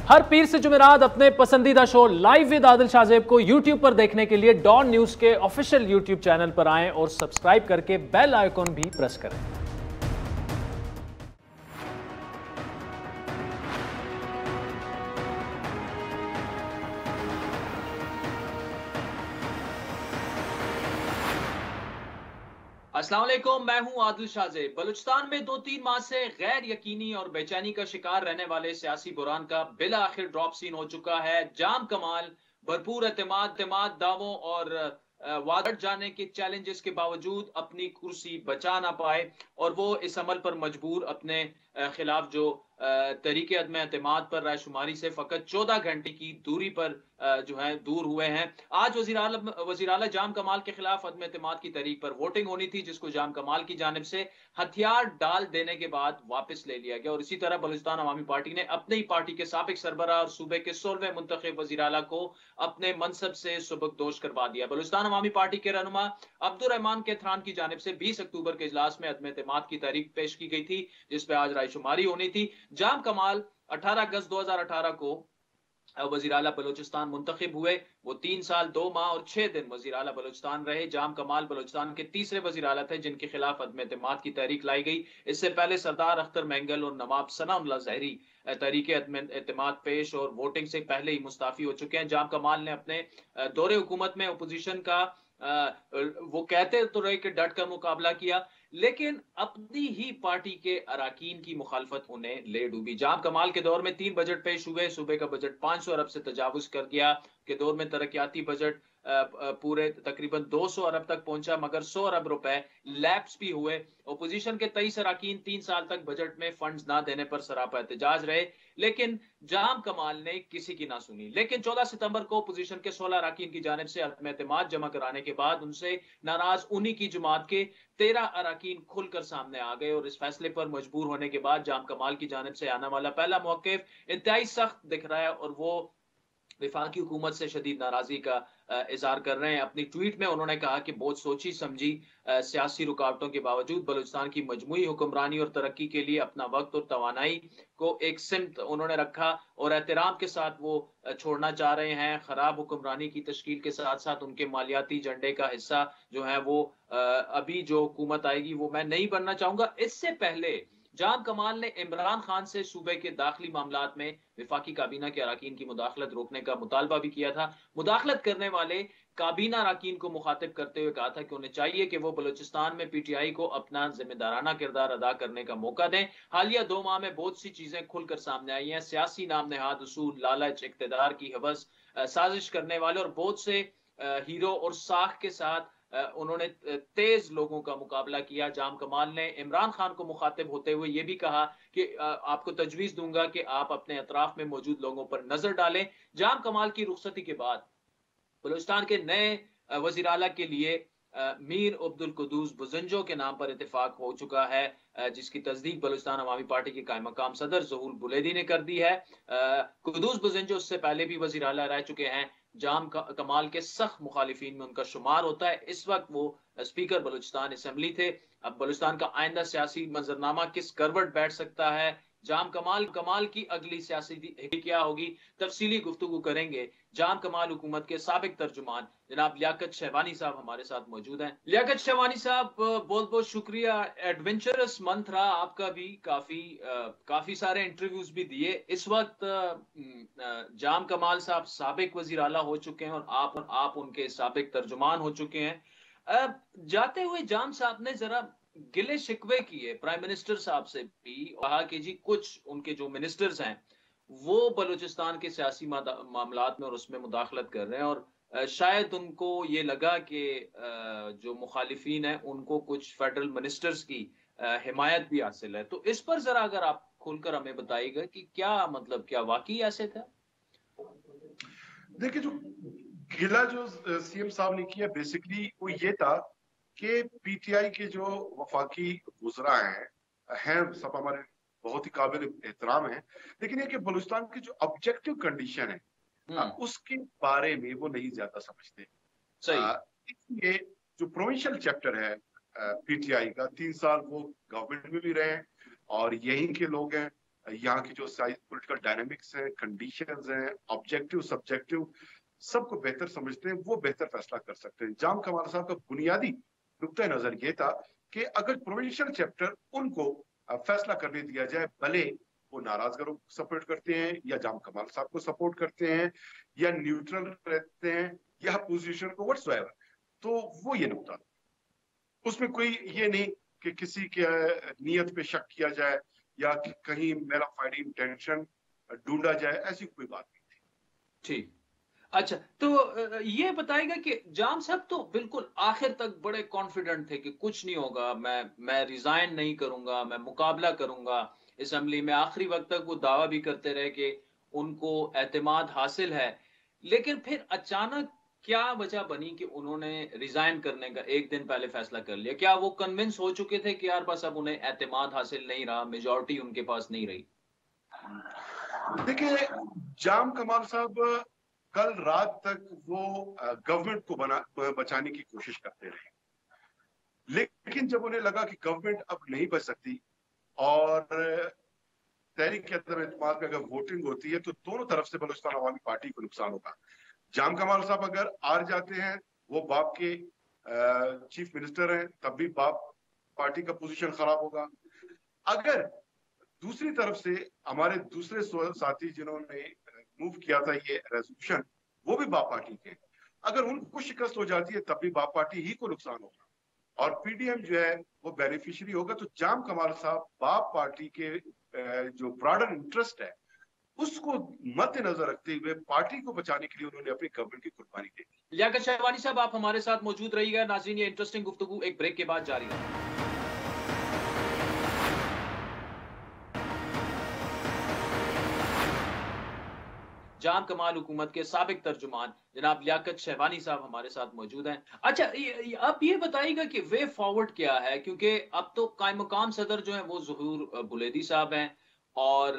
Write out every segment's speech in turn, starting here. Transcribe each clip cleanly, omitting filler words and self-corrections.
हर पीर से जुमेरात अपने पसंदीदा show live with Adil Shahzeb को यूट्यूब पर देखने के लिए डॉन न्यूज के ऑफिशियल यूट्यूब चैनल पर आएं और सब्सक्राइब करके बेल आइकॉन भी प्रेस करें। अस्सलाम वालेकुम, मैं हूं आदिल शाहजेब। बलूचिस्तान में 2-3 माह से गैर यकीनी और बेचैनी का शिकार रहने वाले सियासी बुरान का बिला आखिर ड्रॉप सीन हो चुका है। जाम कमाल भरपूर एतमाद दावों और वादड़ जाने के चैलेंजेस के बावजूद अपनी कुर्सी बचा ना पाए और वो इस अमल पर मजबूर अपने खिलाफ जो तरीके अदम एतमाद पर रायशुमारी से फकत 14 घंटे की दूरी पर जो है दूर हुए हैं। आज वज़ीर आला जाम कमाल के खिलाफ अदम एतमाद की तहरीक पर वोटिंग होनी थी, जिसको जाम कमाल की जानिब से हथियार डाल देने के बाद वापस ले लिया गया। और इसी तरह बलूचिस्तान अवामी पार्टी ने अपनी ही पार्टी के साबिक सरबराह और सूबे के 16वें मुंतखब वज़ीर आला को अपने मनसब से सुबकदोश करवा दिया। बलूचिस्तान अवामी पार्टी के रहनुमा अब्दुर्रहमान केथरान की जानिब से 20 अक्टूबर के इजलास में अदम एतमाद की तहरीक पेश की गई थी, जिस पर आज रायशुमारी होनी थी। जाम कमाल 18 अगस्त 2018 को वज़ीर आला बलूचिस्तान मुंतखब हुए। वो 3 साल 2 माह और 6 दिन वज़ीर आला बलूचिस्तान रहे। जाम कमाल बलूचिस्तान के तीसरे वज़ीर आला थे जिनके खिलाफ अदम एतमाद की तहरीक लाई गई। इससे पहले सरदार अख्तर मैंगल और नवाब सनाउल्लाह ज़हरी तहरीक अदम एतमाद पेश और वोटिंग से पहले ही मुस्ताफी हो चुके हैं। जाम कमाल ने अपने दौरे हुकूमत में अपोजिशन का वो कहते तो रहे कि डट कर मुकाबला किया, लेकिन अपनी ही पार्टी के अराकीन की मुखालफत उन्हें ले डूबी। जाम कमाल के दौर में 3 बजट पेश हुए। सूबे का बजट 500 अरब से तजावुज कर गया। के दौर में तरक्याती बजट पूरे तकरीबन 200 अरब तक पहुंचा, मगर 100 अरब रुपए लैप्स भी हुए। ओपोजिशन के 23 अराकीन 3 साल तक बजट में फंड्स ना देने पर सरापा एहतजाज रहे, लेकिन जाम कमाल ने किसी की ना सुनी। लेकिन 14 सितंबर को ओपोजिशन के 16 अराकीन की जानिब से अदम एतमाद जमा कराने के बाद उनसे नाराज उन्हीं की जमात के 13 अराकीन खुलकर सामने आ गए और इस फैसले पर मजबूर होने के बाद जाम कमाल की जानिब से आने वाला पहला मौक़िफ़ इंतहाई सख्त दिख रहा है और वो वफाकी हुकूमत से शदीद नाराजगी का इजहार कर रहे हैं। अपनी ट्वीट में उन्होंने कहा कि बहुत सोची समझी सियासी रुकावटों के बावजूद बलूचिस्तान की मजमूई हुक्मरानी और तरक्की के लिए अपना वक्त और तवानाई को एक सिमत उन्होंने रखा और एहतराम के साथ वो छोड़ना चाह रहे हैं। खराब हुक्मरानी की तश्कील के साथ साथ उनके मालियाती झंडे का हिस्सा जो है वो अभी जो हुकूमत आएगी वो मैं नहीं बनना चाहूंगा। इससे पहले जाम कमाल ने इमरान खान से सूबे के दाखिली मामलात में विफाकी काबीना के अराकीन की मुदाखलत रोकने का मुतालबा भी किया था। मुदाखलत करने वाले काबीना अराकीन को मुखातिब करते हुए कहा था कि उन्हें चाहिए कि वो बलूचिस्तान में पीटीआई को अपना जिम्मेदाराना किरदार अदा करने का मौका दें। हालिया 2 माह में बहुत सी चीजें खुलकर सामने आई हैं। सियासी नाम नेहाद उसूल, लालच, इक्तदार की हवस, साजिश करने वाले और बहुत से हीरो और साख के साथ उन्होंने तेज लोगों का मुकाबला किया। जाम कमाल ने इमरान खान को मुखातिब होते हुए ये भी कहा कि आपको तजवीज दूंगा कि आप अपने अतराफ में मौजूद लोगों पर नजर डालें। जाम कमाल की रुखसती के बाद बलूचिस्तान के नए वजीर आला के लिए मीर अब्दुल कुद्दूस बुजंजो के नाम पर इत्तेफाक हो चुका है, जिसकी तस्दीक बलूचिस्तान अवामी पार्टी के कायम मकाम सदर ज़हूर बुलेदी ने कर दी है। कुद्दूस बुजंजो उससे पहले भी वजीर आला रह चुके हैं। जाम कमाल के सख्त मुखालिफिन में उनका शुमार होता है। इस वक्त वो स्पीकर बलूचिस्तान असेंबली थे। अब बलूचिस्तान का आइंदा सियासी मंजरनामा किस करवट बैठ सकता है, जाम कमाल की अगली सियासी क्या होगी, तफसीली गुफ्तगू करेंगे। जाम कमाल हुकूमत के साबिक तर्जुमान जनाब लियाकत शहवानी साहब हमारे साथ मौजूद हैं। लियाकत शहवानी साहब, बहुत बहुत शुक्रिया। एडवेंचरस मंथ रहा आपका भी, काफी सारे इंटरव्यूज भी दिए। इस वक्त जाम कमाल साहब साबिक वजीर आला हो चुके हैं और आप उनके साबिक तर्जुमान हो चुके हैं। जाते हुए जाम साहब ने जरा गिले शिकवे किए प्राइम मिनिस्टर साहब से भी, कहा कि जी कुछ उनके जो मिनिस्टर्स हैं वो बलूचिस्तान के सियासी मामलात में और उसमें मुदाखलत कर रहे हैं और शायद उनको ये लगा कि जो मुखालिफिन हैं उनको कुछ फेडरल मिनिस्टर्स की हिमायत भी हासिल है। तो इस पर जरा अगर आप खुलकर हमें बताइएगा कि क्या मतलब, क्या वाकई ऐसे था? देखिए, जो गिला जो सीएम साहब ने किया बेसिकली वो ये था कि पीटीआई के जो वफाकी वुज़रा हैं सब हमारे बहुत ही काबिल एहतराम है, लेकिन ये कि बलूचिस्तान की जो ऑब्जेक्टिव कंडीशन है उसके बारे में वो नहीं ज्यादा समझते। इसलिए जो प्रोविंशियल चैप्टर है पीटीआई का, 3 साल वो गवर्नमेंट में भी रहे और यहीं के लोग हैं यहाँ की जो पॉलिटिकल डायनामिक्स हैं, कंडीशंस हैं, ऑब्जेक्टिव सब्जेक्टिव सबको बेहतर समझते हैं, वो बेहतर फैसला कर सकते हैं। जाम कमाल साहब का बुनियादी नुक्ता नजर ये था कि अगर प्रोविंशियल चैप्टर उनको फैसला करने दिया जाए, भले वो नाराजगरों को सपोर्ट करते हैं या जाम कमाल साहब को सपोर्ट करते हैं या न्यूट्रल रहते हैं या पोजीशन को व्हाट्सएवर, तो वो ये नुक्ता, उसमें कोई ये नहीं कि किसी के नियत पे शक किया जाए या कि कहीं मेरा फाइटिंग इंटेंशन ढूंढा जाए, ऐसी कोई बात नहीं थी। ठीक, अच्छा, तो ये बताएगा कि जाम साहब तो बिल्कुल आखिर तक बड़े कॉन्फिडेंट थे कि कुछ नहीं होगा, मैं रिजाइन नहीं करूंगा, मैं मुकाबला करूंगा असेंबली में। आखिरी वक्त तक वो दावा भी करते रहे कि उनको एतमाद हासिल है, लेकिन फिर अचानक क्या वजह बनी कि उन्होंने रिजाइन करने का एक दिन पहले फैसला कर लिया? क्या वो कन्विंस हो चुके थे कि यार बस अब उन्हें एतमाद हासिल नहीं रहा, मेजॉरिटी उनके पास नहीं रही? देखिए, जाम कमाल साहब कल रात तक वो गवर्नमेंट को बचाने की कोशिश करते रहे, लेकिन जब उन्हें लगा कि गवर्नमेंट अब नहीं बच सकती और तहरीक एतमाद में अगर वोटिंग होती है तो दोनों तरफ से बलूचिस्तान अवामी पार्टी को नुकसान होगा। जाम कमाल साहब अगर हार जाते हैं, वो बाप के चीफ मिनिस्टर हैं, तब भी बाप पार्टी का पोजीशन खराब होगा। अगर दूसरी तरफ से हमारे दूसरे साथी जिन्होंने मूव किया था ये रेजोल्यूशन, वो भी बाप पार्टी के, अगर उनको शिकस्त हो जाती है तब भी बाप पार्टी ही को नुकसान होगा और पीडीएम जो है वो बेनिफिशियरी होगा। तो जाम कमाल साहब बाप पार्टी के जो ब्रॉडर इंटरेस्ट है उसको मद्देनजर रखते हुए पार्टी को बचाने के लिए उन्होंने अपनी गवर्नमेंट की कुर्बानी दे दी। लियाकत शहवानी साहब, आप हमारे साथ मौजूद रहिएगा। नाज़रीन, ये इंटरेस्टिंग गुफ्तगू एक ब्रेक के बाद जारी है। जाम कमाल हुकूमत के साबिक तर्जुमान जनाब लियाकत शहवानी साहब हमारे साथ मौजूद हैं। अच्छा, अब ये बताइएगा कि वे फॉरवर्ड क्या है, क्योंकि अब तो कायम मुकाम सदर जो है वो ज़हूर बुलेदी साहब हैं और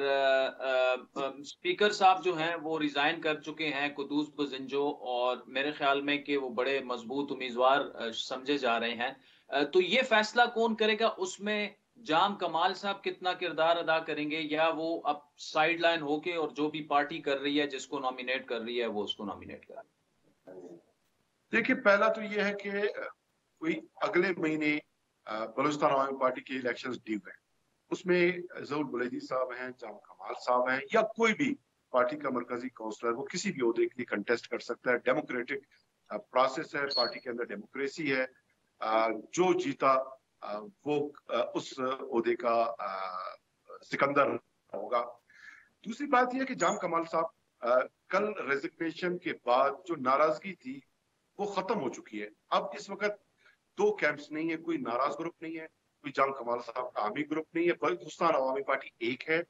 स्पीकर साहब जो हैं वो रिजाइन कर चुके हैं, कुदूस बजिंजो, और मेरे ख्याल में कि वो बड़े मजबूत उम्मीदवार समझे जा रहे हैं। तो ये फैसला कौन करेगा? उसमें जाम कमाल साहब कितना किरदार अदा करेंगे, या वो अब साइड लाइन होके और जो भी पार्टी कर रही है, जिसको नॉमिनेट कर रही है, वो उसको नॉमिनेट करें? देखिए, पहला तो ये है कि कोई अगले महीने बलूचिस्तान अवामी पार्टी के इलेक्शंस ड्यू हैं, उसमें ज़हूर बुलेदी साहब हैं, जाम कमाल साहब हैं, या कोई भी पार्टी का मरकजी काउंसलर वो किसी भी ओहदे के लिए कंटेस्ट कर सकता है। डेमोक्रेटिक प्रोसेस है, पार्टी के अंदर डेमोक्रेसी है, जो जीता वो उस ओहदे का सिकंदर होगा। दूसरी बात यह कि जाम कमाल साहब कल रेजिग्नेशन के बाद जो नाराजगी थी वो खत्म हो चुकी है। अब इस वक्त दो कैंप्स नहीं है, कोई नाराज ग्रुप नहीं है, कोई जाम कमाल साहब का आमी ग्रुप नहीं है, बलूचिस्तान अवामी पार्टी एक है।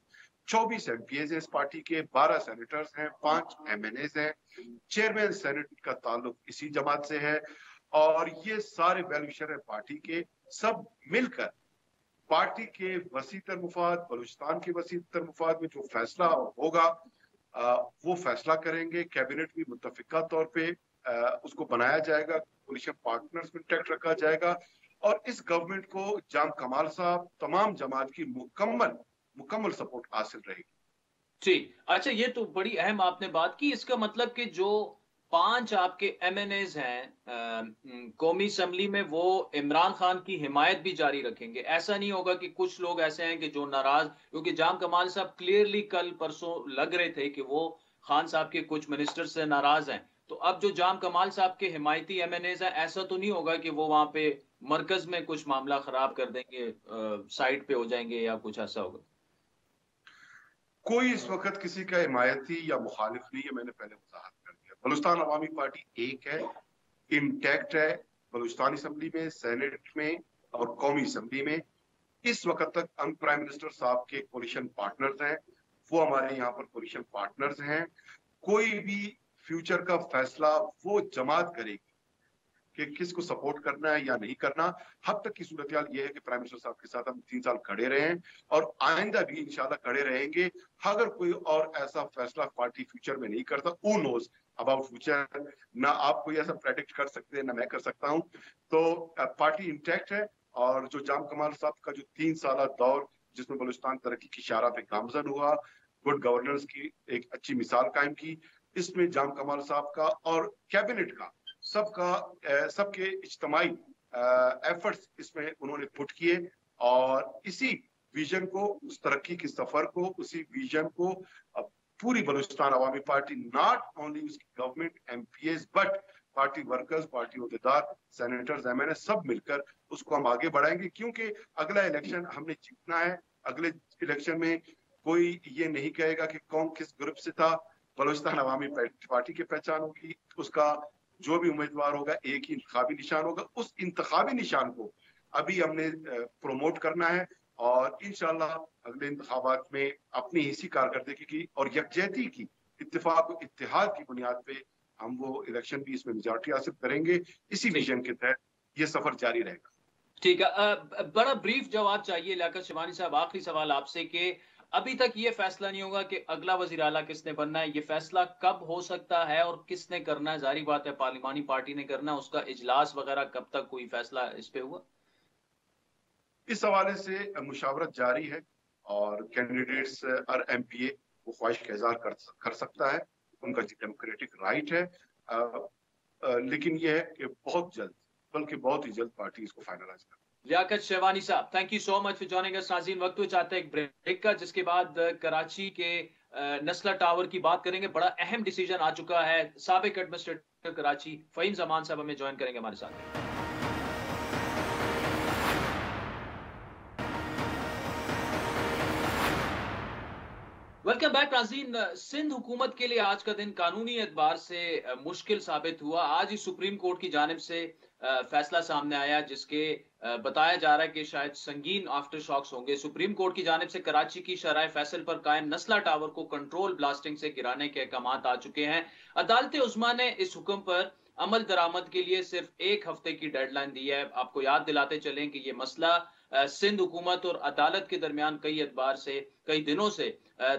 24 एमपीएज है इस पार्टी के, 12 सेनेटर्स हैं, 5 एमएनएज हैं, चेयरमैन सेनेट का ताल्लुक इसी जमात से है और ये सारे वेलविशर है पार्टी के। सब मिलकर पार्टी के वसीतर मुफाद, बलूचिस्तान के वसीतर मुफाद में जो फैसला होगा वो फैसला करेंगे। कैबिनेट भी मुत्तफिका तौर पे उसको बनाया जाएगा, कोलिशन पार्टनर्स कॉन्टैक्ट रखा जाएगा और इस गवर्नमेंट को जाम कमाल साहब तमाम जमात की मुकम्मल सपोर्ट हासिल रहेगी। जी, अच्छा, ये तो बड़ी अहम आपने बात की। इसका मतलब कि जो 5 आपके एमएनएज हैं कौमी असम्बली में, वो इमरान खान की हिमायत भी जारी रखेंगे। ऐसा नहीं होगा कि कुछ लोग ऐसे हैं कि जो नाराज, क्योंकि जाम कमाल साहब क्लियरली कल परसों लग रहे थे कि वो खान साहब के कुछ मिनिस्टर से नाराज हैं। तो अब जो जाम कमाल साहब के हिमायती एमएनएज हैं, ऐसा तो नहीं होगा कि वो वहां पे मरकज में कुछ मामला खराब कर देंगे, साइड पे हो जाएंगे या कुछ ऐसा होगा? कोई इस वक्त किसी का हिमायती या मुखालिफ नहीं है, मैंने पहले वजाहत कर दिया। बलूचिस्तान अवामी पार्टी एक है, इंटैक्ट है, बलूचिस्तान असम्बली में, सेनेट में और कौमी असम्बली में। इस वक्त तक हम प्राइम मिनिस्टर साहब के कोलिशन पार्टनर्स हैं, वो हमारे यहाँ पर कोलिशन पार्टनर्स हैं। कोई भी फ्यूचर का फैसला वो जमात करेगी कि किसको सपोर्ट करना है या नहीं करना। अब तक की सूरत हाल ये है कि प्राइम मिनिस्टर साहब के साथ हम 3 साल खड़े रहे हैं और आइंदा भी इंशाल्लाह खड़े रहेंगे। अगर कोई और ऐसा फैसला पार्टी फ्यूचर में नहीं करता, हू नोज अबाउट फ्यूचर, ना आप कोई ऐसा प्रेडिक्ट कर सकते हैं ना मैं कर सकता हूं। तो पार्टी इंटैक्ट है और जो जाम कमाल साहब का जो 3 साल दौर جس میں بلوچستان ترقی کی شاہراہ پہ گامزن ہوا, گڈ گورننس کی ایک اچھی مثال قائم کی. اس میں جام کمال صاحب کا اور کیبنٹ کا سب کے اجتماعی ایفرٹس اس میں انہوں نے پٹ کیے, اور اسی ویژن کو, اس ترقی کے سفر کو, اسی ویژن کو پوری بلوچستان عوامی پارٹی, ناٹ اونلی اس کی government, M P As, but party workers, party عہدیدار, سینیٹرز, ایم این اے, سب مل کر اس کو ہم آگے بڑھائیں گے, کیونکہ اگلا الیکشن ہم نے جیتنا ہے. اگلے الیکشن میں کوئی یہ نہیں کہے گا کہ کون کس گروپ سے تھا. بلوچستان عوامی پارٹی کی پہچان ہوگی, اس کا جو بھی امیدوار ہوگا ایک ہی انتخابی نشان ہوگا. اس انتخابی نشان کو ابھی ہم نے پروموٹ کرنا ہے, اور انشاءاللہ اگلے انتخابات میں اپنی اسی کارکردگی کی اور یکجہتی کی, اتفاق و اتحاد کی بنیاد پہ ہم وہ الیکشن بھی اس میں میجارٹی حاصل کریں گے. اسی ویژن کے تحت یہ سفر جاری رہے گا. ٹھیک ہے, بڑا بریف جواب چاہیے لیاقت شیبانی صاحب. آخری سوال آپ سے کہ ابھی تک یہ فیصلہ نہیں ہوگا کہ اگلا وزیر اعلیٰ کس نے بننا ہے, یہ فیصلہ کب ہو سکتا ہے اور کس نے کرنا ہے؟ ظاہری بات ہے پارلیمانی پارٹی نے کرنا ہے, اس کا اجلاس وغیرہ کب تک کوئی فیصلہ اس پہ ہوا؟ اس حوالے سے مشاورت جاری ہے, اور کینڈیڈیٹس اور ایم پی اے وہ خواہش کا اظہار کر سکتا ہے, ان کا ڈیموکریٹک رائٹ ہے, لیکن یہ ہے کہ بہت جلد, بلکہ بہت ہی جلد پارٹی اس کو فائنلائز کرے. لیاقت شیبانی صاحب, thank you so much for joining us. ناظرین, وقت چاہتے ہیں ایک بریک کا, جس کے بعد کراچی کے نسلہ ٹاور کی بات کریں گے. بڑا اہم ڈیسیجن آ چکا ہے. سابق ایڈمنسٹریٹر کراچی فہیم زمان صاحب ہمیں جوائن کریں گے ہمارے ساتھ. ویلکم بیک ناظرین. سندھ حکومت کے لیے آج کا دن قانونی اعتبار سے مشکل ثابت ہوا. آج ہی سپریم کورٹ کی جانب سے فیصلہ سامنے آیا, جس کے بتایا جا رہا ہے کہ شاید سنگین آفٹر شاکس ہوں گے. سپریم کورٹ کی جانب سے کراچی کی شرائع فیصل پر قائم نسلہ ٹاور کو کنٹرول بلاسٹنگ سے گرانے کے احکامات آ چکے ہیں. عدالت عظمیٰ نے اس حکم پر عمل درآمد کے لیے صرف 1 ہفتے کی ڈیڈ لائن دی ہے. آپ کو یاد دلاتے چلیں کہ یہ مسئلہ سندھ حکومت اور عدالت کے درمیان کئی اعتبار سے, کئی دنوں سے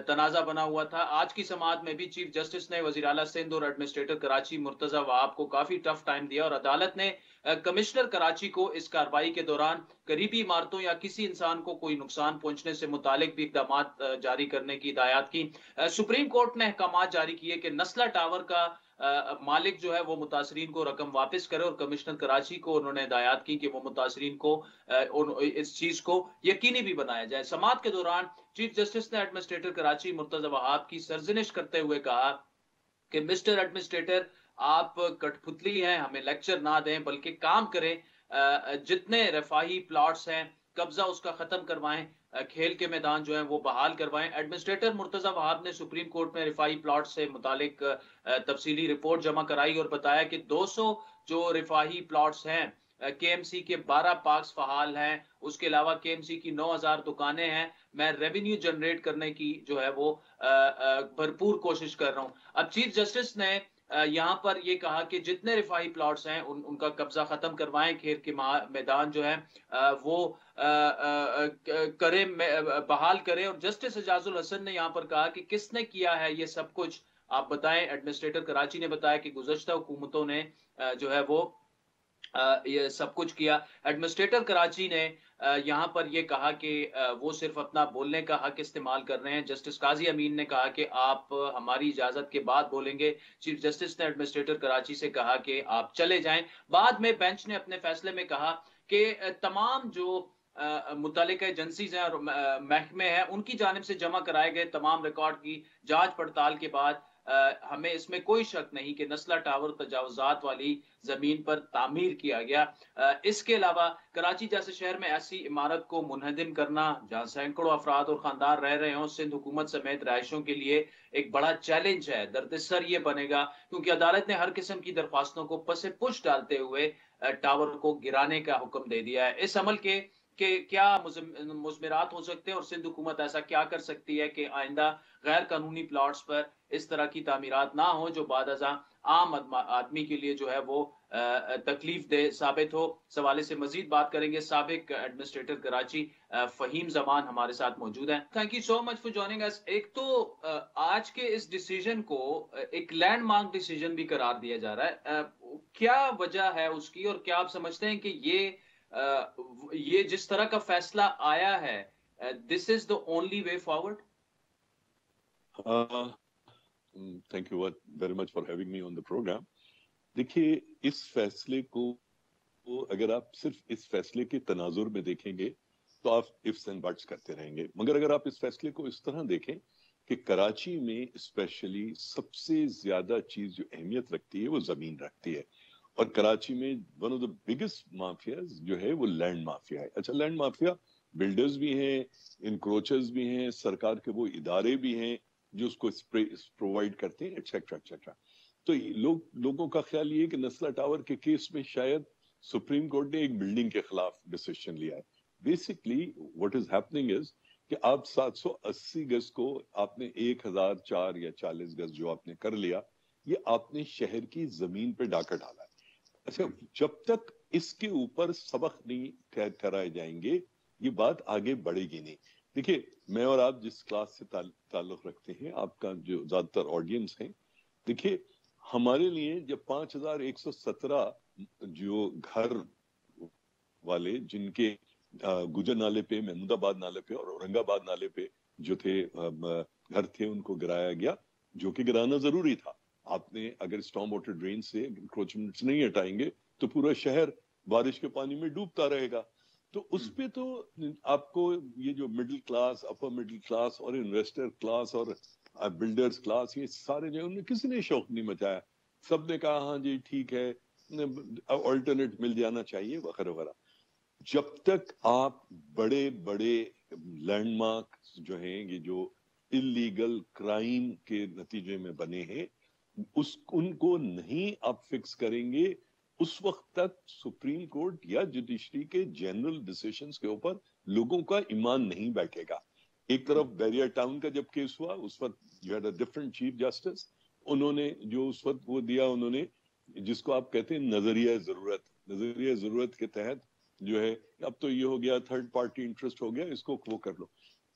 تنازع بنا ہوا تھا. آج کی سماعت میں بھی چیف جسٹس نے وزیر اعلیٰ سندھ اور ایڈمنسٹریٹر کراچی مرتضی وہاب کو کافی ٹف ٹائم دیا, اور عدالت نے کمشنر کراچی کو اس کارروائی کے دوران قریبی عمارتوں یا کسی انسان کو کوئی نقصان پہنچنے سے متعلق بھی اقدامات جاری کرنے کی ہدایات کی. سپریم کورٹ نے احکامات جاری کیے کہ نسلہ ٹاور کا مالک جو ہے وہ متاثرین کو رقم واپس کرے, اور کمشنر کراچی کو انہوں نے ہدایات کی کہ وہ متاثرین کو اس چیز کو یقینی بھی بنایا جائے. سماعت کے دوران چیف جسٹس نے ایڈمنسٹریٹر کراچی مرتضی وہاب کی سرزنش کرتے ہوئے کہا کہ مسٹر ایڈمنسٹریٹر, آپ کٹ پتلی ہیں, ہمیں لیکچر نہ دیں بلکہ کام کریں. جتنے رفاہی پلاٹس ہیں قبضہ اس کا ختم کروائیں, کھیل کے میدان جو ہیں وہ بحال کروائیں. ایڈمنسٹریٹر مرتضی وہاب نے سپریم کورٹ میں رفاہی پلاٹ سے متعلق تفصیلی رپورٹ جمع کرائی اور بتایا کہ 200 جو رفاہی پلاٹس ہیں, کے ایم سی کے 12 پارکس فعال ہیں, اس کے علاوہ کے ایم سی کی 9000 دکانیں ہیں. میں ریونیو جنریٹ کرنے کی جو ہے وہ بھرپور کوشش کر رہا ہوں. اب چیف جسٹس نے یہاں پر یہ کہا کہ جتنے رفاہی پلاٹس ہیں ان کا قبضہ ختم کروائیں, کھیل کے میدان جو ہے وہ کرے, بحال کرے. اور جسٹس اعجاز الحسن نے یہاں پر کہا کہ کس نے کیا ہے یہ سب کچھ, آپ بتائیں. ایڈمنسٹریٹر کراچی نے بتایا کہ گزشتہ حکومتوں نے جو ہے وہ یہ سب کچھ کیا. ایڈمنسٹریٹر کراچی نے یہاں پر یہ کہا کہ وہ صرف اپنا بولنے کا حق استعمال کر رہے ہیں. جسٹس قاضی امین نے کہا کہ آپ ہماری اجازت کے بعد بولیں گے. چیف جسٹس نے ایڈمنسٹریٹر کراچی سے کہا کہ آپ چلے جائیں. بعد میں بینچ نے اپنے فیصلے میں کہا کہ تمام جو متعلقہ ایجنسیز ہیں اور محکمے ہیں ان کی جانب سے جمع کرائے گئے تمام ریکارڈ کی جانچ پڑتال کے بعد ہمیں اس میں کوئی شک نہیں کہ نسلہ ٹاور تجاوزات والی زمین پر تعمیر کیا گیا. اس کے علاوہ کراچی جیسے شہر میں ایسی عمارت کو منہدم کرنا جہاں سینکڑوں افراد اور خاندان رہ رہے ہوں, سندھ حکومت سمیت رہائشوں کے لیے ایک بڑا چیلنج ہے. دردسر یہ بنے گا کیونکہ عدالت نے ہر قسم کی درخواستوں کو پس پش ڈالتے ہوئے ٹاور کو گرانے کا حکم دے دیا ہے. اس عمل کے کیا مضمرات ہو سکتے ہیں اور سندھ حکومت ایسا کیا کر سکتی ہے کہ آئندہ غیر قانونی پلاٹس پر اس طرح کی تعمیرات نہ ہوں جو بعد ازاں عام آدمی کے لیے جو ہے وہ تکلیف دہ ثابت ہو. اس حوالے سے مزید بات کریں گے. سابق ایڈمنسٹریٹر کراچی فہیم زمان ہمارے ساتھ موجود ہیں. Thank you so much for joining us. ایک تو آج کے اس ڈیسیجن کو ایک لینڈ مارک ڈیسیجن بھی قرار دیا جا رہا ہے, کیا وجہ ہے اس کی, اور کیا آپ سمجھتے ہیں کہ یہ جس طرح کا فیصلہ آیا ہے this is the only way forward? Thank you very much for having me on the program. देखिए, इस फैसले को अगर आप सिर्फ इस फैसले के तनाजुर में देखेंगे तो आप इफ्स एंड बट्स करते रहेंगे, मगर अगर आप इस फैसले को इस तरह देखें कि कराची में स्पेशली सबसे ज्यादा चीज जो अहमियत रखती है वो जमीन रखती है, और कराची में one of the biggest mafias जो है वो लैंड माफिया है. अच्छा, लैंड माफिया बिल्डर्स भी हैं, इंक्रोचर्स भी हैं, सरकार के वो इदारे भी हैं जो उसको प्रोवाइड करते हैं, एक्सेट्रा एक्सेट्रा. तो लोगों का ख्याल ये है कि नस्ला टावर के केस में शायद सुप्रीम कोर्ट ने एक बिल्डिंग के खिलाफ डिसीजन लिया है. Basically what is happening is कि आप 780 गज को आपने 1004 या 40 गज जो आपने कर लिया, ये आपने शहर की जमीन पे डाका डाला है. अच्छा, जब तक इसके ऊपर सबक नहीं ठहराए जाएंगे ये बात आगे बढ़ेगी नहीं. देखिए, मैं और आप जिस क्लास से ताल्लुक रखते हैं, आपका जो ज्यादातर ऑडियंस है, देखिए हमारे लिए जब 5117 जो घर वाले जिनके गुजर नाले पे, महमूदाबाद नाले पे और औरंगाबाद नाले पे जो थे घर थे, उनको गिराया गया, जो कि गिराना जरूरी था. आपने अगर स्टॉर्म वाटर ड्रेन से इंक्रोचमेंट्स नहीं हटाएंगे तो पूरा शहर बारिश के पानी में डूबता रहेगा. तो उस पे तो आपको ये जो middle class, upper middle class और इन्वेस्टर क्लास और बिल्डर्स क्लास, ये सारे जो उन्हें किसी ने शौक नहीं मचाया. सबने कहा हाँ जी ठीक है, ऑल्टरनेट मिल जाना चाहिए वगैरह वगैरह. जब तक आप बड़े बड़े लैंडमार्क जो हैं, ये जो इलीगल क्राइम के नतीजे में बने हैं, उनको नहीं आप फिक्स करेंगे, उस वक्त तक सुप्रीम कोर्ट या जुडिशरी के जनरल डिसीजंस के ऊपर लोगों का ईमान नहीं बैठेगा. एक तरफ बैरियर टाउन का जब केस हुआ, उस वक्त you had a different chief justice. उन्होंने जो उस वक्त वो दिया, उन्होंने जिसको आप कहते हैं नजरिया जरूरत के तहत जो है, अब तो ये हो गया थर्ड पार्टी इंटरेस्ट हो गया, इसको वो कर लो.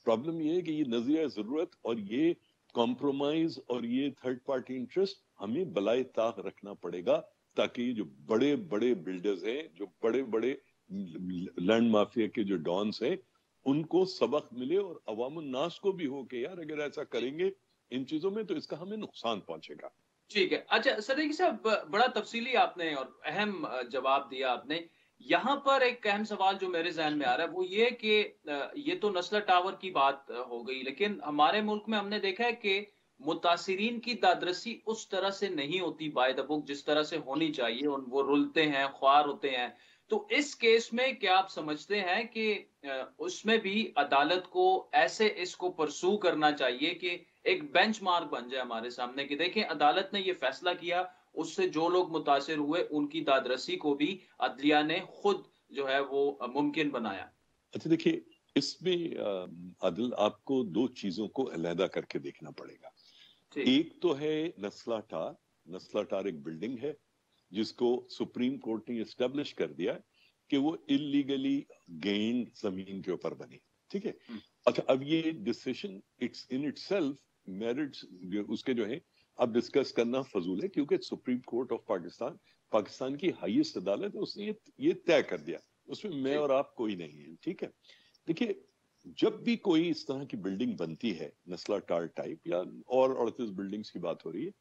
प्रॉब्लम ये है कि ये नजरिया जरूरत और ये कॉम्प्रोमाइज और ये थर्ड पार्टी इंटरेस्ट हमें बलाए ताक रखना पड़ेगा, ताकि जो बड़े बड़े बिल्डर्स हैं, जो बड़े बड़े लैंड माफिया के जो डॉन्स हैं, उनको सबक मिले और अवामुन नास को भी हो कि यार अगर ऐसा करेंगे इन चीजों में तो इसका हमें नुकसान पहुंचेगा. ठीक है. अच्छा सदीक साहब, बड़ा तफसीली आपने और अहम जवाब दिया आपने. यहाँ पर एक अहम सवाल जो मेरे जहन में आ रहा है वो ये कि ये तो नस्ला टावर की बात हो गई, लेकिन हमारे मुल्क में हमने देखा है कि मुतासिरीन की दादरसी उस तरह से नहीं होती बाय द बुक जिस तरह से होनी चाहिए, और वो रुलते हैं, ख्वार होते हैं. तो इस केस में क्या आप समझते हैं कि उसमें भी अदालत को ऐसे इसको परसू करना चाहिए कि एक बेंचमार्क बन जाए हमारे सामने कि देखें अदालत ने ये फैसला किया, उससे जो लोग मुतासिर हुए उनकी दादरसी को भी अदलिया ने खुद जो है वो मुमकिन बनाया? अच्छा देखिए, इसमें आदिल आपको दो चीजों को अलहदा करके देखना पड़ेगा. एक तो है नस्ला टार एक बिल्डिंग है जिसको सुप्रीम कोर्ट ने एस्टेब्लिश कर दिया कि वो इलीगली गेन्ड जमीन के ऊपर बनी. ठीक है. अच्छा, अब ये decision it's in itself merits उसके जो है अब डिस्कस करना फजूल है, क्योंकि सुप्रीम कोर्ट ऑफ पाकिस्तान की हाईएस्ट अदालत है, उसने ये तय कर दिया, उसमें मैं और आप कोई नहीं है. ठीक है. देखिए, जब भी कोई इस तरह की बिल्डिंग बनती है नस्ला टार टाइप या और 38 बिल्डिंग्स की बात हो रही है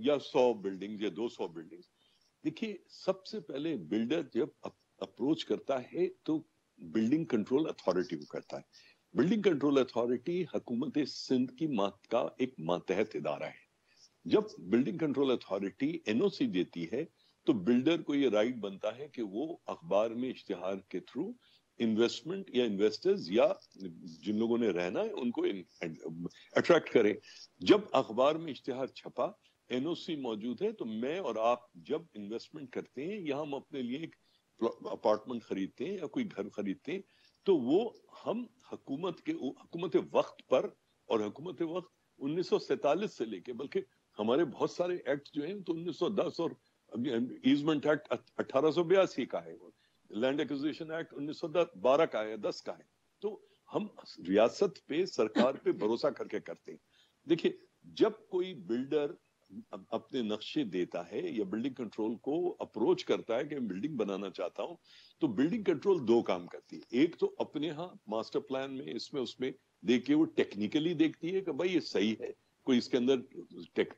या 100 बिल्डिंग्स या 200 बिल्डिंग्स, देखिए सबसे पहले बिल्डर जब अप्रोच करता है तो बिल्डिंग कंट्रोल अथॉरिटी को करता है. बिल्डिंग कंट्रोल अथॉरिटी हुकूमत सिंध की का एक मातहत इदारा है. जब बिल्डिंग कंट्रोल अथॉरिटी एनओसी देती है तो बिल्डर को ये राइट बनता है कि वो अखबार में इश्तिहार के थ्रू इन्वेस्टमेंट या इन्वेस्टर्स या जिन लोगों ने रहना है उनको अट्रैक्ट करें. जब अखबार में इश्तिहार छपा, एनओसी मौजूद है, तो मैं और आप जब इन्वेस्टमेंट करते हैं या हम अपने लिए एक अपार्टमेंट खरीदते हैं या कोई घर खरीदते हैं, तो वो हम हुकूमत वक्त पर, और हुकूमत वक्त 1947 से लेके, बल्कि हमारे बहुत सारे एक्ट जो हैं तो 1910 और ईजमेंट एक्ट 1882 का है, लैंड एक्विजिशन एक्ट 1912 का है, 10 का है. तो हम रियासत पे, सरकार पे भरोसा करके करते हैं. देखिए, जब कोई बिल्डर अपने नक्शे देता है या बिल्डिंग कंट्रोल को अप्रोच करता है कि मैं बिल्डिंग बनाना चाहता हूं, तो बिल्डिंग कंट्रोल दो काम करती है। एक तो अपने यहाँ मास्टर प्लान में इसमें उसमें देख के वो टेक्निकली देखती है कि भाई ये सही है, कोई इसके अंदर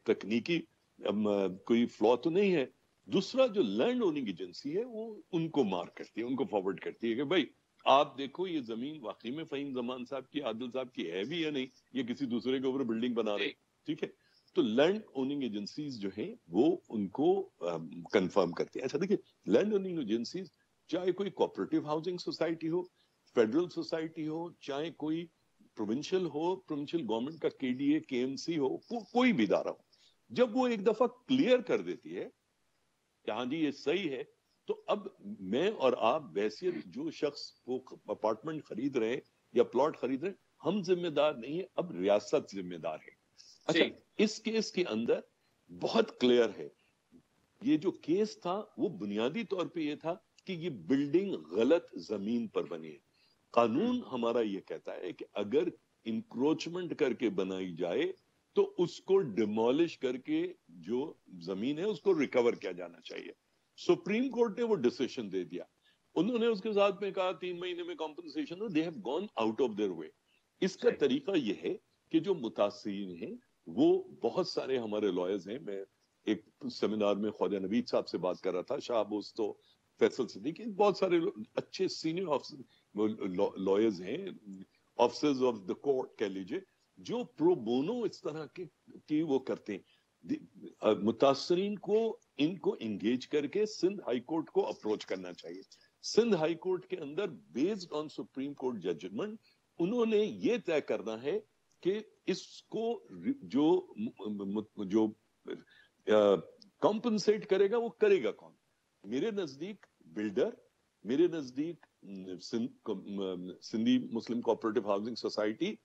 तकनीकी कोई फ्लॉ तो नहीं है। दूसरा जो लैंड ओनिंग एजेंसी है वो उनको मार्क करती है, उनको फॉरवर्ड करती है कि भाई आप देखो ये जमीन वाकई में फहीम जमान साहब की, आदिल साहब की है भी या नहीं, ये किसी दूसरे के ऊपर बिल्डिंग बना रहे, ठीक है। तो लैंड ओनिंग एजेंसीज जो हैं वो उनको कंफर्म करती है। अच्छा देखिए, लैंड ओनिंग एजेंसीज चाहे कोई कोऑपरेटिव हाउसिंग सोसाइटी हो, फेडरल सोसाइटी हो, चाहे कोई प्रोविंशियल हो, प्रोविंशियल गवर्नमेंट का केडीए, केएमसी हो, कोई भी इदारा हो, जब वो एक दफा क्लियर कर देती है कि हाँ जी ये सही है, तो अब मैं और आप वैसे जो शख्स वो अपार्टमेंट खरीद रहे हैं या प्लॉट खरीद रहे हैं, हम जिम्मेदार नहीं है, अब रियासत जिम्मेदार है। अच्छा, इस केस के अंदर बहुत क्लियर है, ये जो केस था वो बुनियादी तौर पे ये था कि ये बिल्डिंग गलत जमीन पर बनी है। कानून हमारा ये कहता है कि अगर इंक्रोचमेंट करके बनाई जाए तो उसको डिमोलिश करके जो जमीन है उसको रिकवर किया जाना चाहिए। सुप्रीम कोर्ट ने वो डिसीजन दे दिया, उन्होंने उसके साथ में कहा 3 महीने में compensation, they have gone out of their way. इसका तरीका ये है कि जो मुतासिरीन हैं वो बहुत सारे हमारे लॉयर्स हैं, मैं एक सेमिनार में ख्वाजा नवीद साहब से बात कर रहा था, शाहबूस तो फैसल सिद्दीकी, बहुत सारे अच्छे सीनियर लॉयर्स हैं, ऑफिसर्स ऑफ द कोर्ट कह लीजिए, जो प्रो बोनो इस तरह की वो करते हैं। मुतासरीन को इनको इंगेज करके सिंध हाई कोर्ट को अप्रोच करना चाहिए। सिंध हाई कोर्ट के अंदर based on supreme court judgment उन्होंने ये तय करना है कि इसको जो कॉम्पनसेट करेगा वो करेगा कौन। मेरे नजदीक बिल्डर, मेरे नजदीक सिंधी मुस्लिम cooperative housing society,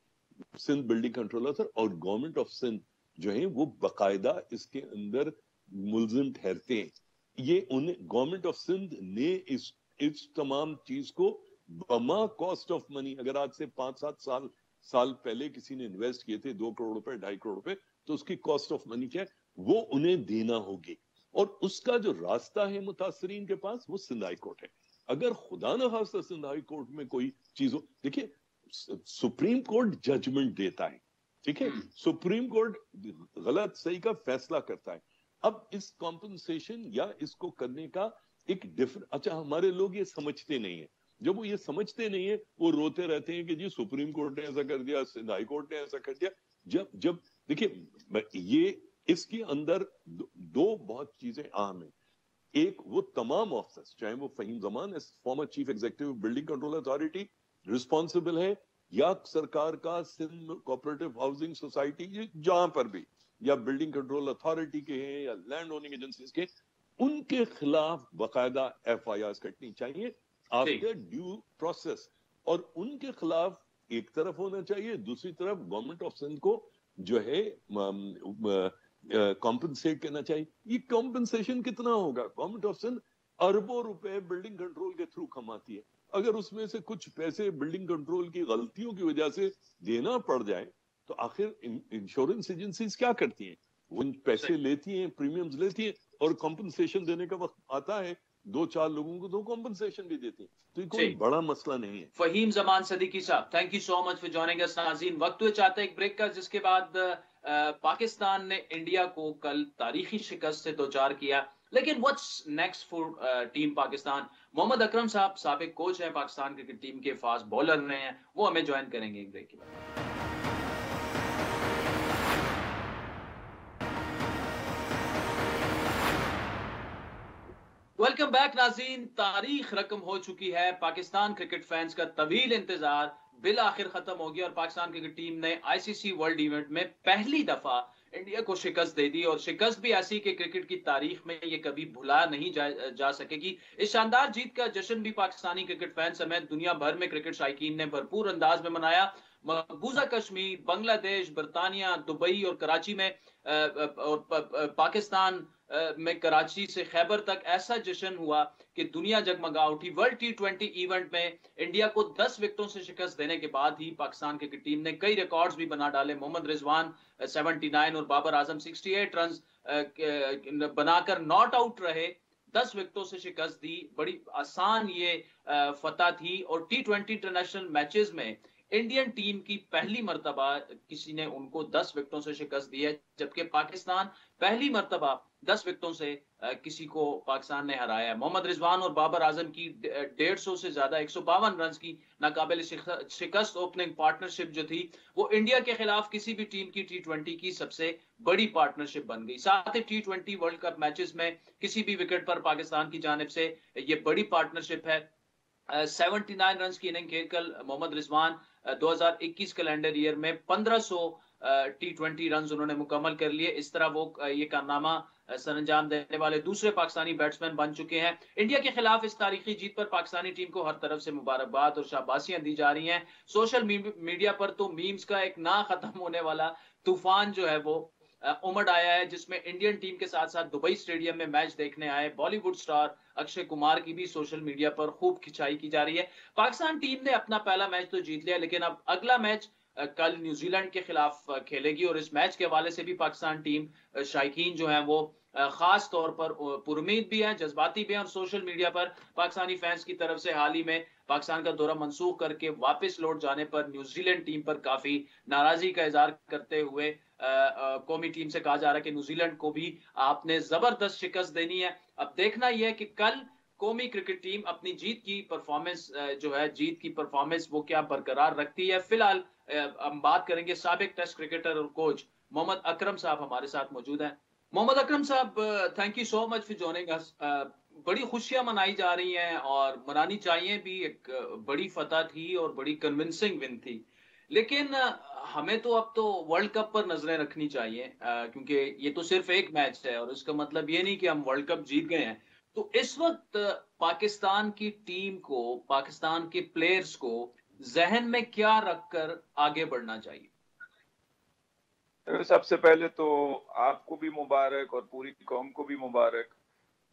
Sindh building controller और गवर्नमेंट ऑफ सिंध जो है वो बाकायदा इसके अंदर मुलजिम ठहरते हैं। ये उन्हें गवर्नमेंट ऑफ सिंध ने इस तमाम चीज को बमा कॉस्ट ऑफ मनी, अगर आज से 5-7 साल पहले किसी ने इन्वेस्ट किए थे 2 करोड़ रुपए, 2.5 करोड़ रुपए, तो उसकी कॉस्ट ऑफ मनी क्या है वो उन्हें देना होगी, और उसका जो रास्ता है मुतासरीन के पास वो सिंध हाई कोर्ट है। अगर खुदा न खास्ता सिंध हाई कोर्ट में कोई चीज हो, देखिए सुप्रीम कोर्ट जजमेंट देता है, ठीक है, सुप्रीम कोर्ट गलत सही का फैसला करता है। अब इस कॉम्पनसेशन या इसको करने का एक डिफरेंट, अच्छा हमारे लोग ये समझते नहीं है, जब वो ये समझते नहीं है वो रोते रहते हैं कि जी सुप्रीम कोर्ट ने ऐसा कर दिया, सिंध हाई कोर्ट ने ऐसा कर दिया। जब देखिए ये इसके अंदर दो बहुत चीजें अहम है। एक, वो तमाम ऑफिसर्स, चाहे वो Faheem Zaman former chief executive building control authority responsible है, या सरकार का सिंध कोऑपरेटिव हाउसिंग सोसाइटी जहां पर भी, या बिल्डिंग कंट्रोल अथॉरिटी के हैं या लैंड ओनिंग एजेंसीज के, उनके खिलाफ बाकायदा FIRs कटनी चाहिए आफ्टर ड्यू प्रोसेस, और उनके खिलाफ एक तरफ होना चाहिए, दूसरी तरफ गवर्नमेंट ऑफ सिंध को जो है कॉम्पनसेट करना चाहिए। ये कॉम्पनसेशन कितना होगा? गवर्नमेंट ऑफ सिंध अरबों रुपए बिल्डिंग कंट्रोल के थ्रू कमाती है, अगर उसमें से कुछ पैसे बिल्डिंग कंट्रोल की गलतियों की वजह से देना पड़ जाए तो आखिर इंश्योरेंस एजेंसीज क्या करती हैं? वो पैसे लेती हैं, प्रीमियम्स लेती हैं, और कॉम्पनसेशन देने का वक्त आता है 2-4 लोगों को तो कॉम्पनसेशन भी देती हैं, तो ये कोई बड़ा मसला नहीं है। फहीम जमान सिद्दीकी साहब, thank you so much for joining us. नाज़रीन, वक्त हुए चाहता है एक ब्रेक का, जिसके बाद पाकिस्तान ने इंडिया को कल तारीखी शिकस्त से दोचार किया, लेकिन what's next for team Pakistan? Mohammad Akram साहब साबिक कोच हैं पाकिस्तान क्रिकेट टीम के, फास्ट बॉलर रहे हैं, वो हमें ज्वाइन करेंगे एक ब्रेक के बाद। वेलकम बैक नाज़रीन, तारीख रकम हो चुकी है, पाकिस्तान क्रिकेट फैंस का तवील इंतजार बिल आखिर खत्म हो गया और पाकिस्तान क्रिकेट टीम ने ICC वर्ल्ड इवेंट में पहली दफा इंडिया को शिकस्त दे दी, और शिकस्त भी ऐसी कि क्रिकेट की तारीख में ये कभी भुला नहीं जा सकेगी। इस शानदार जीत का जश्न भी पाकिस्तानी क्रिकेट फैंस समेत दुनिया भर में क्रिकेट शायकीन ने भरपूर अंदाज में मनाया। मकबूजा कश्मीर, बांग्लादेश, बरतानिया, दुबई और कराची में और पाकिस्तान में कराची से खैबर तक ऐसा जश्न हुआ कि दुनिया जगमगा उठी। वर्ल्ड T20 इवेंट में इंडिया को 10 विकेटों से शिकस्त देने के बाद ही पाकिस्तान क्रिकेट टीम ने कई रिकॉर्ड्स भी बना डाले। मोहम्मद रिजवान 79 और बाबर आजम 68 रन بنا کر ناٹ آؤٹ رہے, 10 وکٹوں سے شکست دی. بڑی آسان یہ فتح تھی, اور T20 انٹرنیشنل میچز میں انڈین ٹیم کی پہلی مرتبہ کسی نے ان کو 10 وکٹوں سے شکست دی ہے, جبکہ پاکستان پہلی مرتبہ 10 وکٹوں سے کسی کو پاکستان نے ہرایا ہے. محمد رضوان اور بابر اعظم کی 150 سے زیادہ 152 رنز کی ناقابل شکست اوپننگ پارٹنرشپ جو تھی, وہ انڈیا کے خلاف کسی بھی ٹیم کی T20 کی سب سے بڑی پارٹنرشپ بن گئی. ساتھ ہی T20 ورلڈ کپ میچز میں کسی بھی وکٹ پر پاکستان کی جانب سے یہ بڑی پارٹنرشپ ہے. 79 رنز کی اننگ کھیل کر محمد رضوان 2021 کیلنڈر ایئر میں 1500 T20 رنز انہوں نے مکمل کر لیے. اس طرح وہ یہ کارنامہ سر انجام دینے والے دوسرے پاکستانی بیٹسمین بن چکے ہیں. انڈیا کے خلاف اس تاریخی جیت پر پاکستانی ٹیم کو ہر طرف سے مبارکباد اور شاباشیاں دی جا رہی ہیں. سوشل میڈیا پر تو میمز کا ایک نہ ختم ہونے والا طوفان جو ہے وہ امڑ آیا ہے, جس میں انڈین ٹیم کے ساتھ ساتھ دبئی اسٹیڈیم میں میچ دیکھنے آئے بالی ووڈ سٹار اکشے کمار کی بھی سوشل میڈیا پر خوب کھچائی کی جا رہی ہے. پاکستان ٹیم نے اپنا پہلا میچ تو جیت لیا, لیکن اب اگلا میچ کل نیوزی لینڈ کے خلاف کھیلے گی, اور اس میچ کے حوالے سے بھی پاکستان ٹیم شائقین جو ہیں وہ خاص طور پر پرامید بھی ہیں, جذباتی بھی ہیں, اور سوشل میڈیا پر پاکستانی فینس کی طرف سے حال ہی میں پاکستان کا دورہ منسوخ کر کے واپس لوٹ جانے پر نیوزی لینڈ ٹیم پر کافی ناراضی کا اظہار کرتے ہوئے قومی ٹیم سے کہا جا رہا ہے کہ نیوزی لینڈ کو بھی آپ نے زبردست شکست دینی ہے. اب دیکھنا یہ ہے کہ کل قومی کرکٹ ٹیم اپنی جیت کی پرفارمنس وہ کیا برقرار رکھتی ہے. فی الحال ہم بات کریں گے سابق ٹیسٹ کرکٹر اور کوچ محمد اکرم صاحب ہمارے ساتھ موجود ہیں. محمد اکرم صاحب, thank you so much for joining us. بڑی خوشیاں منائی جا رہی ہیں اور منانی چاہیے بھی, ایک بڑی فتح تھی اور بڑی کنونسنگ ون تھی, لیکن ہمیں تو اب تو ورلڈ کپ پر نظریں رکھنی چاہیے, کیونکہ یہ تو صرف ایک میچ ہے اور اس کا مطلب یہ نہیں کہ ہم ورلڈ کپ جیت گئے ہیں. تو اس وقت پاکستان کی ٹیم کو, پاکستان کے پلیئرز کو ذہن میں کیا رکھ کر آگے بڑھنا چاہیے؟ سب سے پہلے تو آپ کو بھی مبارک اور پوری قوم کو بھی مبارک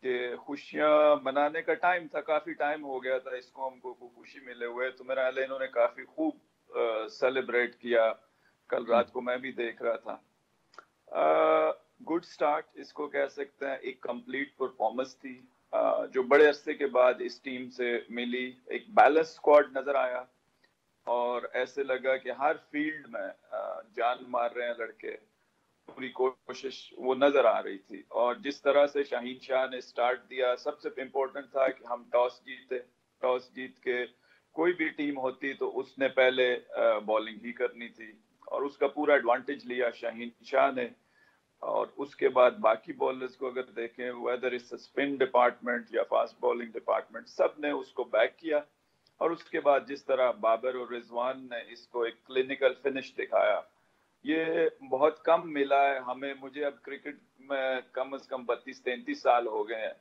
کہ خوشیاں منانے کا ٹائم تھا, کافی ٹائم ہو گیا تھا اس قوم کو خوشی ملے ہوئے, تو میرا انہوں نے کافی خوب سیلیبریٹ کیا. کل رات کو میں بھی دیکھ رہا تھا. گڈ سٹارٹ اس کو کہہ سکتے ہیں, ایک کمپلیٹ پرفارمنس تھی جو بڑے عرصے کے بعد اس ٹیم سے ملی. ایک بیلنس اسکواڈ نظر آیا اور ایسے لگا کہ ہر فیلڈ میں جان مار رہے ہیں لڑکے, پوری کوشش وہ نظر آ رہی تھی. اور جس طرح سے شاہین شاہ نے سٹارٹ دیا, سب سے امپورٹنٹ تھا کہ ہم ٹاس جیتے. ٹاس جیت کے کوئی بھی ٹیم ہوتی تو اس نے پہلے بالنگ ہی کرنی تھی, اور اس کا پورا ایڈوانٹیج لیا شاہین شاہ نے. اور اس کے بعد باقی بولرز کو اگر دیکھیں, ویدر اس اسپن ڈپارٹمنٹ یا فاسٹ بالنگ ڈپارٹمنٹ, سب نے اس کو بیک کیا. اور اس کے بعد جس طرح بابر اور رضوان نے اس کو ایک کلینکل فنش دکھایا, یہ بہت کم ملا ہے ہمیں. مجھے اب کرکٹ میں کم از کم 32-33 سال ہو گئے ہیں,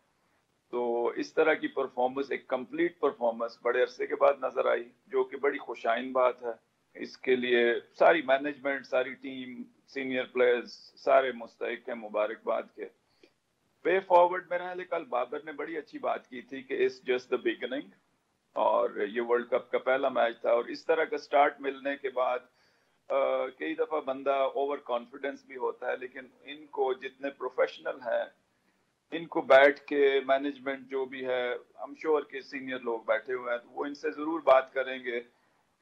تو اس طرح کی پرفارمنس, ایک کمپلیٹ پرفارمنس بڑے عرصے کے بعد نظر آئی, جو کہ بڑی خوشائن بات ہے. اس کے لیے ساری مینجمنٹ, ساری ٹیم, سینئر پلیئرز سارے مستحق ہیں مبارکباد کے. وے فارورڈ میرا خیال ہے کل بابر نے بڑی اچھی بات کی تھی کہ اٹس جسٹ دا بگننگ, اور یہ ورلڈ کپ کا پہلا میچ تھا. اور اس طرح کا سٹارٹ ملنے کے بعد کئی دفعہ بندہ اوور کانفیڈنس بھی ہوتا ہے, لیکن ان کو جتنے پروفیشنل ہیں ان کو بیٹھ کے مینجمنٹ جو بھی ہے, ہم شور کے سینئر لوگ بیٹھے ہوئے ہیں, وہ ان سے ضرور بات کریں گے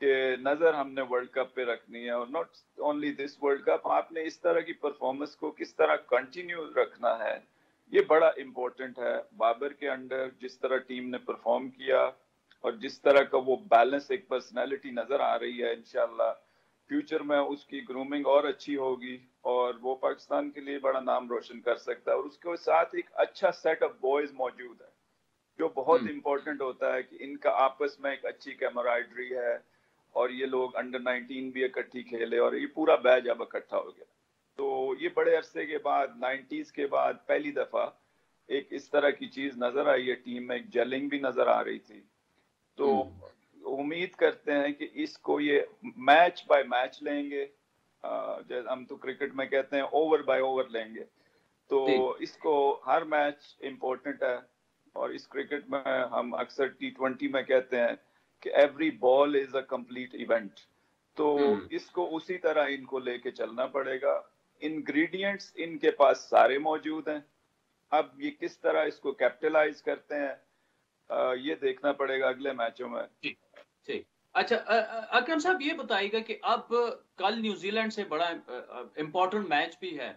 کہ نظر ہم نے ورلڈ کپ پہ رکھنی ہے. اور not only this world cup, آپ نے اس طرح کی پرفارمنس کو کس طرح کنٹینیو رکھنا ہے, یہ بڑا امپورٹنٹ ہے. بابر کے انڈر جس طرح ٹیم نے پرفارم کیا اور جس طرح کا وہ بیلنس, ایک پرسنالٹی نظر آ رہی ہے, انشاءاللہ فیوچر میں اس کی گرومنگ اور اچھی ہوگی اور وہ پاکستان کے لیے بڑا نام روشن کر سکتا ہے. اور اس کے ساتھ ایک اچھا سیٹ آف بوائز موجود ہے, جو بہت امپورٹنٹ ہوتا ہے کہ ان کا آپس میں ایک اچھی کیمرائڈری ہے, اور یہ لوگ انڈر 19 بھی اکٹھی کھیلے, اور یہ پورا بیچ اب اکٹھا ہو گیا. تو یہ بڑے عرصے کے بعد, 90s کے بعد پہلی دفعہ ایک اس طرح کی چیز نظر آئی ہے ٹیم میں, ایک جیلنگ بھی نظر آ رہی تھی. تو امید کرتے ہیں کہ اس کو یہ میچ بائی میچ لیں گے, جیسے ہم تو کرکٹ میں کہتے ہیں اوور بائی اوور لیں گے, تو اس کو ہر میچ امپورٹنٹ ہے. اور اس کرکٹ میں ہم اکثر T20 میں کہتے ہیں کہ every ball is a complete event, تو اس کو اسی طرح ان کو لے کے چلنا پڑے گا. انگریڈینٹس ان کے پاس سارے موجود ہیں. اب یہ کس طرح اس کو کیپٹلائز کرتے ہیں یہ دیکھنا پڑے گا اگلے میچوں میں. ٹھیک. اچھا اکرم صاحب یہ بتائیے گا کہ اب کل نیوزی لینڈ سے بڑا امپورٹنٹ میچ بھی ہے.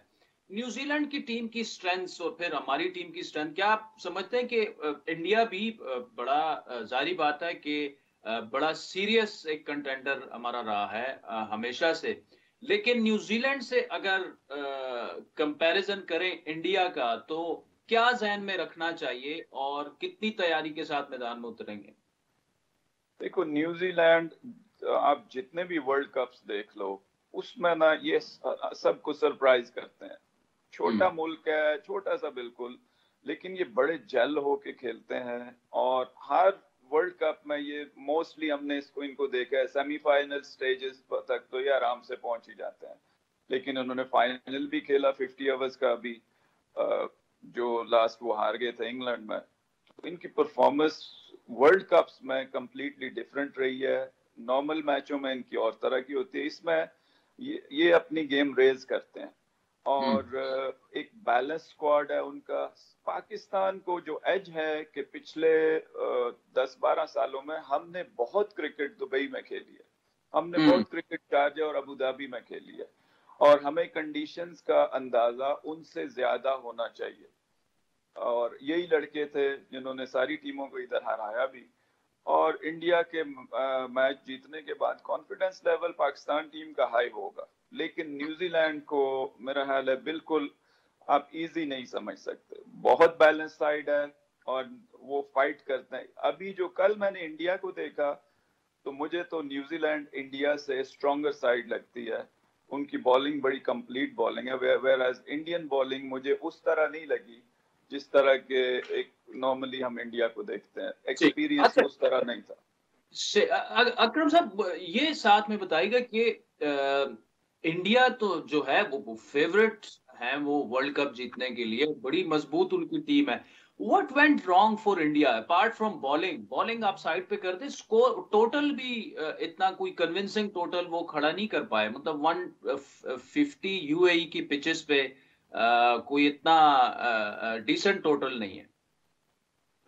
نیوزی لینڈ کی ٹیم کی سٹرینتھس اور پھر ہماری ٹیم کی سٹرینتھ، کیا آپ سمجھتے ہیں کہ انڈیا بھی بڑا ظاہری بات ہے کہ بڑا سیریس ایک کنٹینڈر ہمارا رہا ہے ہمیشہ سے، لیکن نیوزی لینڈ سے اگر کمپیریزن کریں انڈیا کا تو کیا ذہن میں رکھنا چاہیے اور کتنی تیاری کے ساتھ میدان میں اتریں گے؟ دیکھو نیوزی لینڈ آپ جتنے بھی ورلڈ کپس دیکھ لو اس میں نا یہ سب کو سرپرائز کرتے ہیں. چھوٹا ملک ہے، چھوٹا سا بالکل، لیکن یہ بڑے جل ہو کے کھیلتے ہیں. اور ہر ورلڈ کپ میں یہ موسٹلی ہم نے ان کو دیکھا ہے سیمی فائنل سٹیجز تک تو یہ آرام سے پہنچ ہی جاتے ہیں. لیکن انہوں نے فائنل بھی کھیلا 50 اوورز کا بھی، جو لاسٹ وہ ہار گئے تھے انگلینڈ میں. ان کی پرفارمنس ورلڈ کپس میں کمپلیٹلی ڈیفرنٹ رہی ہے. نارمل میچوں میں ان کی اور طرح کی ہوتی ہے، اس میں یہ اپنی گیم ریز کرتے ہیں. اور ایک بیلنس سکواڈ ہے ان کا. پاکستان کو جو ایج ہے کہ پچھلے 10-12 سالوں میں ہم نے بہت کرکٹ دبئی میں کھیلی ہے، ہم نے بہت کرکٹ شارجہ اور ابو دھابی میں کھیلی ہے، اور ہمیں کنڈیشنز کا اندازہ ان سے زیادہ ہونا چاہیے. اور یہی لڑکے تھے جنہوں نے ساری ٹیموں کو ادھر ہرایا بھی. اور انڈیا کے میچ جیتنے کے بعد کانفیڈنس لیول پاکستان ٹیم کا ہائی ہوگا. لیکن نیوزی لینڈ کو میرا خیال ہے بالکل آپ ایزی نہیں سمجھ سکتے. بہت بیلنس سائڈ ہے اور وہ فائٹ کرتے ہیں. ابھی جو کل میں نے انڈیا کو دیکھا تو مجھے تو نیوزی لینڈ انڈیا سے اسٹرانگر سائڈ لگتی ہے. ان کی بالنگ بڑی کمپلیٹ بالنگ ہے، ویئر ایز انڈین بالنگ مجھے اس طرح نہیں لگی جس طرح کے ایک نارملی ہم انڈیا کو دیکھتے ہیں. ایکسپیرینس اس طرح نہیں تھا. اکرم صاحب یہ ساتھ میں بتائیے گا کہ انڈیا تو جو ہے وہ فیورٹ ہیں وہ ورلڈ کپ جیتنے کے لیے، بڑی مضبوط ان کی ٹیم ہے. What went wrong for India apart from bowling آپ سائڈ پہ کر دیں، اسکور ٹوٹل بھی اتنا کوئی کنونسنگ ٹوٹل وہ کھڑا نہیں کر پائے. مطلب 150 یو اے ای کی پچز پہ کوئی اتنا ڈیسنٹ ٹوٹل نہیں ہے.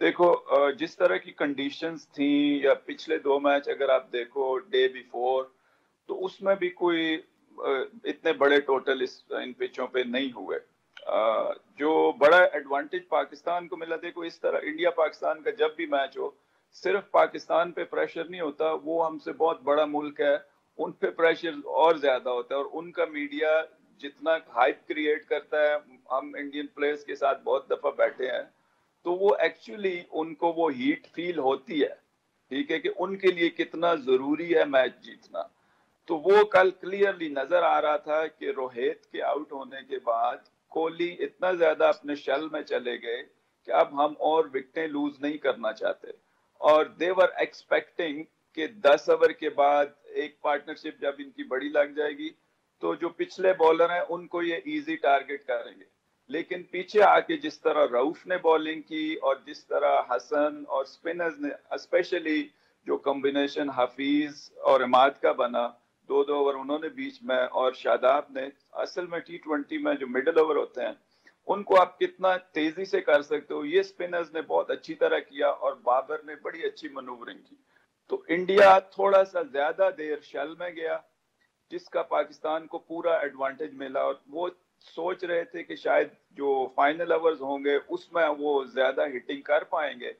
دیکھو جس طرح کی کنڈیشنز تھیں یا پچھلے 2 میچ اگر آپ دیکھو ڈے بیفور تو اس میں بھی کوئی اتنے بڑے ٹوٹل ان پچوں پہ نہیں ہوئے. جو بڑا ایڈوانٹیج پاکستان کو ملا، دیکھو اس طرح انڈیا پاکستان کا جب بھی میچ ہو صرف پاکستان پہ پریشر نہیں ہوتا، وہ ہم سے بہت بڑا ملک ہے، ان پہ پریشر اور زیادہ ہوتا ہے. اور ان کا میڈیا جتنا ہائپ کریٹ کرتا ہے، ہم انڈین پلیئرز کے ساتھ بہت دفعہ بیٹھے ہیں تو وہ ایکچولی ان کو وہ ہیٹ فیل ہوتی ہے، ٹھیک ہے، کہ ان کے لیے کتنا ضروری ہے میچ جیتنا. تو وہ کل کلیئرلی نظر آ رہا تھا کہ روہت کے آؤٹ ہونے کے بعد کوہلی اتنا زیادہ اپنے شل میں چلے گئے کہ اب ہم اور وکٹیں لوز نہیں کرنا چاہتے. اور دے ور ایکسپیکٹنگ کہ 10 اوور کے بعد ایک پارٹنرشپ جب ان کی بڑی لگ جائے گی تو جو پچھلے بالر ہیں ان کو یہ ایزی ٹارگٹ کریں گے. لیکن پیچھے آ کے جس طرح رؤف نے بالنگ کی اور جس طرح حسن اور سپنرز نے اسپیشلی جو کمبینیشن حفیظ اور عماد کا بنا 2 اوور انہوں نے بیچ میں، اور شاداب نے اصل میں T20 میں جو مڈل اوور ہوتے ہیں ان کو آپ کتنا تیزی سے کر سکتے ہو، یہ سپنرز نے بہت اچھی طرح کیا اور بابر نے بڑی اچھی منورنگ کی. تو انڈیا تھوڑا سا زیادہ دیر شل میں گیا جس کا پاکستان کو پورا ایڈوانٹیج ملا. اور وہ سوچ رہے تھے کہ شاید جو فائنل اوورز ہوں گے اس میں وہ زیادہ ہٹنگ کر پائیں گے،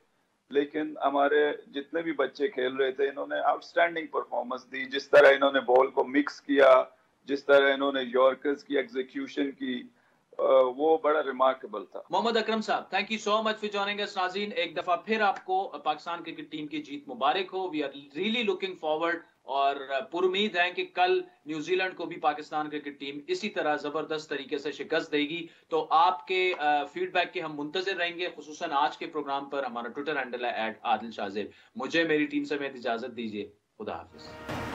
لیکن ہمارے جتنے بھی بچے کھیل رہے تھے انہوں نے آؤٹ سٹینڈنگ پرفارمنس دی. جس طرح انہوں نے بال کو مکس کیا، جس طرح انہوں نے یارکرز کی ایگزیکیوشن کی، وہ بڑا ریمارکیبل تھا. محمد اکرم صاحب thank you so much for joining us. ناظرین ایک دفعہ پھر آپ کو پاکستان کرکٹ ٹیم کی جیت مبارک ہو. We are really looking forward اور پر امید ہیں کہ کل نیوزی لینڈ کو بھی پاکستان کرکٹ ٹیم اسی طرح زبردست طریقے سے شکست دے گی. تو آپ کے فیڈ بیک کے ہم منتظر رہیں گے، خصوصاً آج کے پروگرام پر. ہمارا ٹویٹر ہینڈل ہے @عادل شاہ زیب. مجھے میری ٹیم سمیت اجازت دیجیے. خدا حافظ.